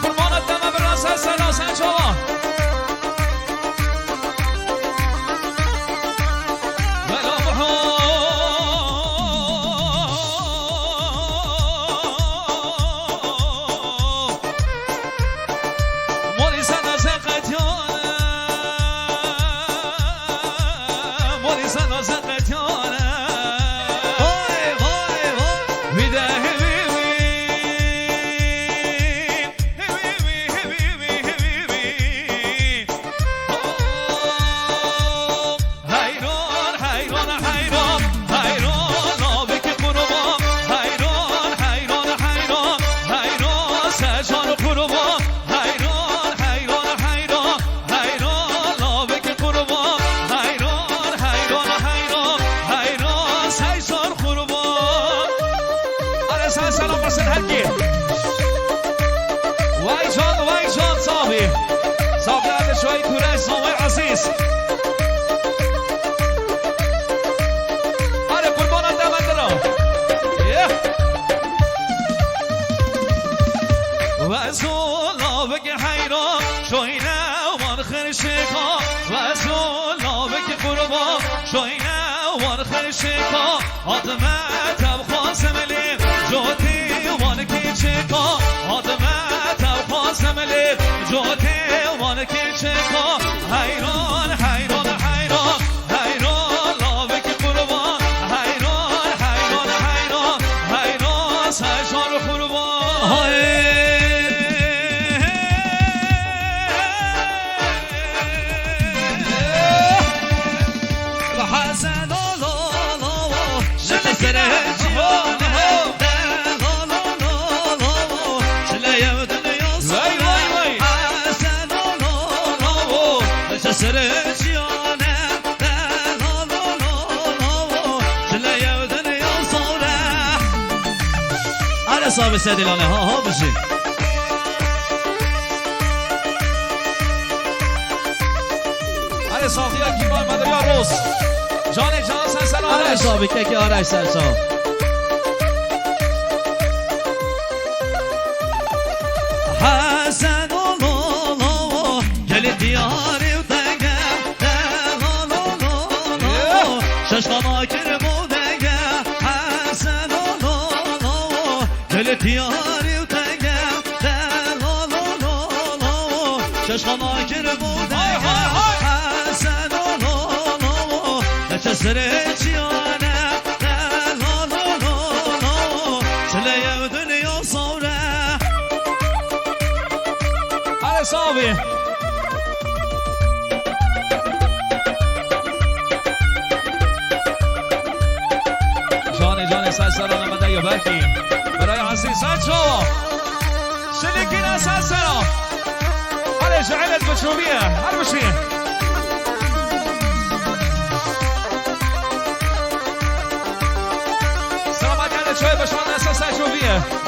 قربانت دم براس سلام سن شما شوي كوريش صوي عزيز هاري قربانا دم اندرو وزولا بك حيران شوينا ومنخر شيكا وزولا بك قربان شوينا ومنخر شيكا آدمه تبخواستم لیم جوتی وانکی چیکا آدمه تبخواستم لیم جوتی وانکی چیکا حیران حیران حیران حیران لابک قربان حیران حیران حیران حیران سجار قربان صاحب سدیلانه ها بشین آره صافی ها کی باید مدر یا روز جان سن سن آرش آره صاحبی که آرش سن سن حسن و گل دیاری و دنگه ششقانا کرمو دنگه حسن گل دیاری و دنگه ششقانا کرمو دنگه حسن نچه سره چیانه چله و دنیا صوره آره صاحبی جان سرسران مده یا برکی برای عزیز سنچو شلیکین سرسران آره جعلت بچوبیه هر بشین سلامت کرده چوی بشوان اساس تجربیه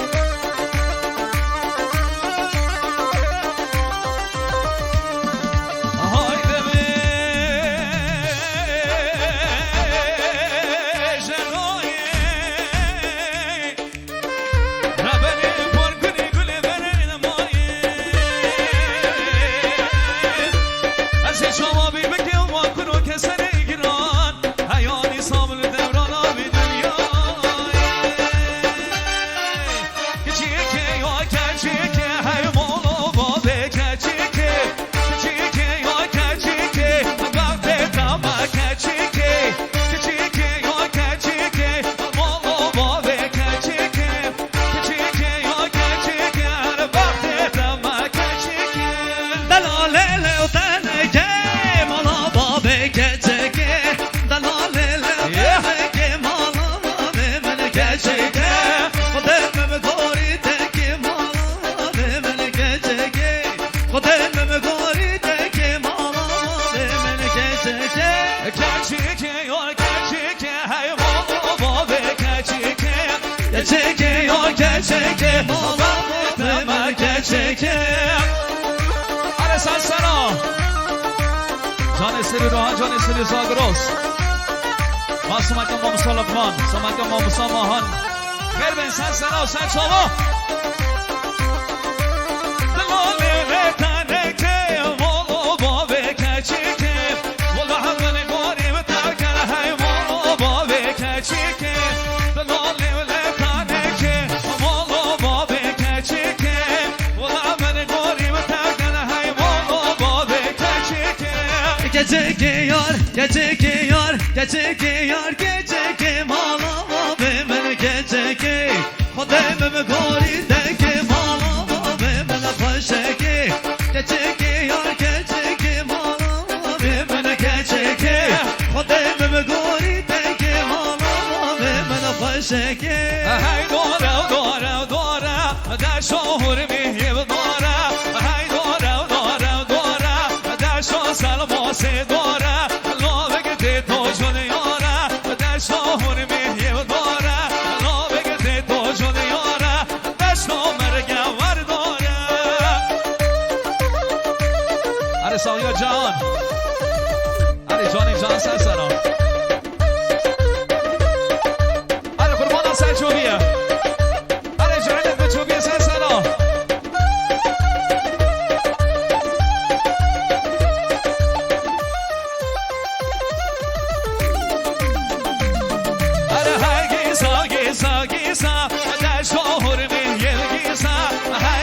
آره سنسنا جان سری روحان جان سری زاگروس ما سمکم با مسالفان سمکم با مسامحان خیر بین سنسنا و سنچاوا Gece yar, gece yar, gece yar, gece malama ve men gece Xodem me gori de malama ve men paşe gece yar, gece malama ve men gece Xodem me gori de malama ve men paşe Hay dora dora dora da şohur mi dora Hay dora dora dora da şo salmo se dora lo vegete to juniora da şohur mi dora lo vegete to juniora da şo merga var dora Hadi Salya Can Hadi Johnny Can sen sana Hadi kurban sen çobiye Hadi Cahit ve çobiye sen sana Gisa, da şohur mi gisa,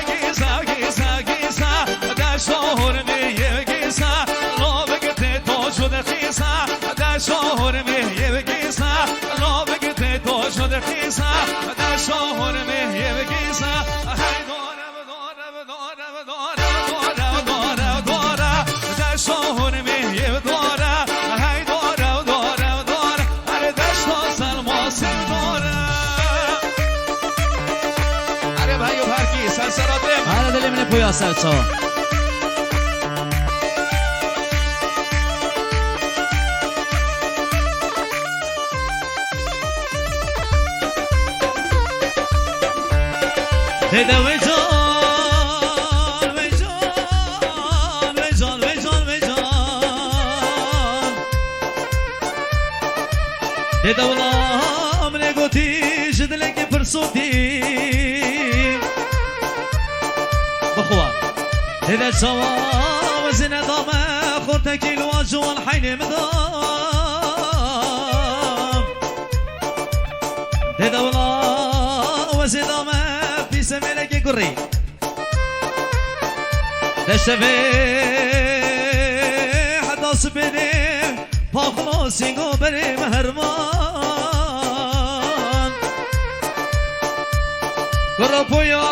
gisa, gisa, gisa, da şohur mi gisa, lo vegete to şude gisa, da şohur mi gisa, lo vegete to şude gisa, da şohur mi gisa, hay dora dora dora dora dora dora, da şohur mi dora, hay dora dora dora, hay da şo salmo se dora. Sen saradım. Hala dilimini puya serço Dede ve can, ve can, ve can, ve can, ve can Dede ulam ne goti jidleki persuti بخوا إذا سوا وزن ضامة خورتك الواج والحين مضام إذا ولا وزن ضامة في سمينك قري تشتفي حتى صبني فاخلصي قبري مهرمان قربوا يا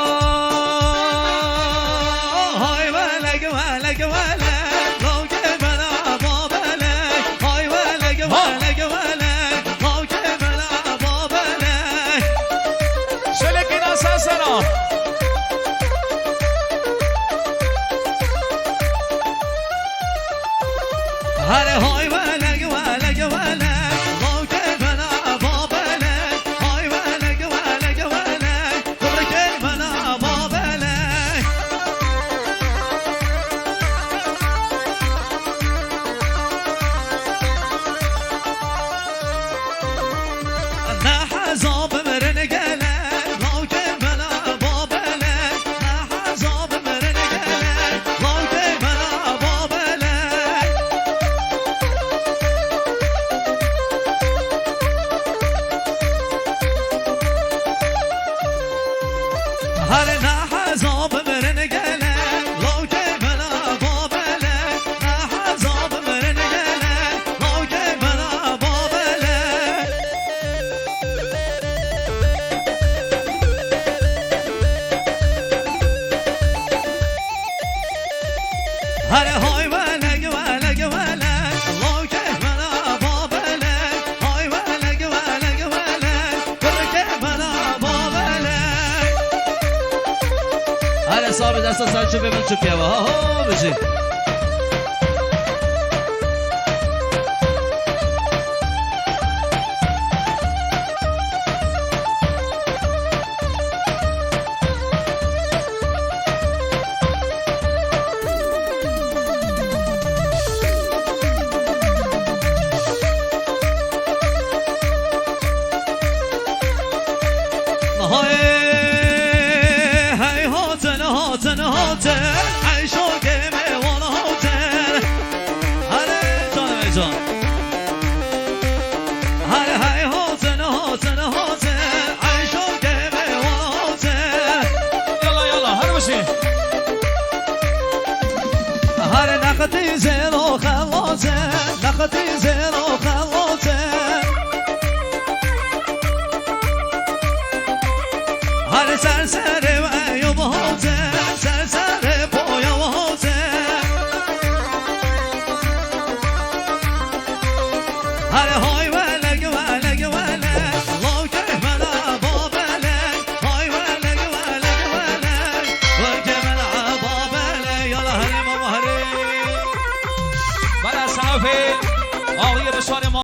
هره های ولگ ولگ ولگ لاک بنا بابلگ های ولگ ولگ ولگ تبرک بنا بابلگ نه حزاب مرن گله لاک بنا بابلگ نه حزاب مرن گله لاک بنا بابلگ هر نه حزاب مرن گله لاک بنا بابلگ نه حزاب مرن گله لاک بنا بابلگ هر های ولگ ولگ ولگ لاک بنا بابلگ های ولگ ولگ ولگ ترک بنا بابلگ هر حساب دست سرچو ببین چو پیوه ها بشی هی هاتن هاتن هاتن عیشو گمه والا هر نقطی زن و خلاصه نقطی زن و خلاصه هر سر و ایوب حوزه سر پایا و حوزه هر های ولگ ولگ ولگ الله که من عبابلگ های ولگ ولگ ولگ ولگ من عبابلگ یالا هریم و هریم بله صحفه آقای بسیار ما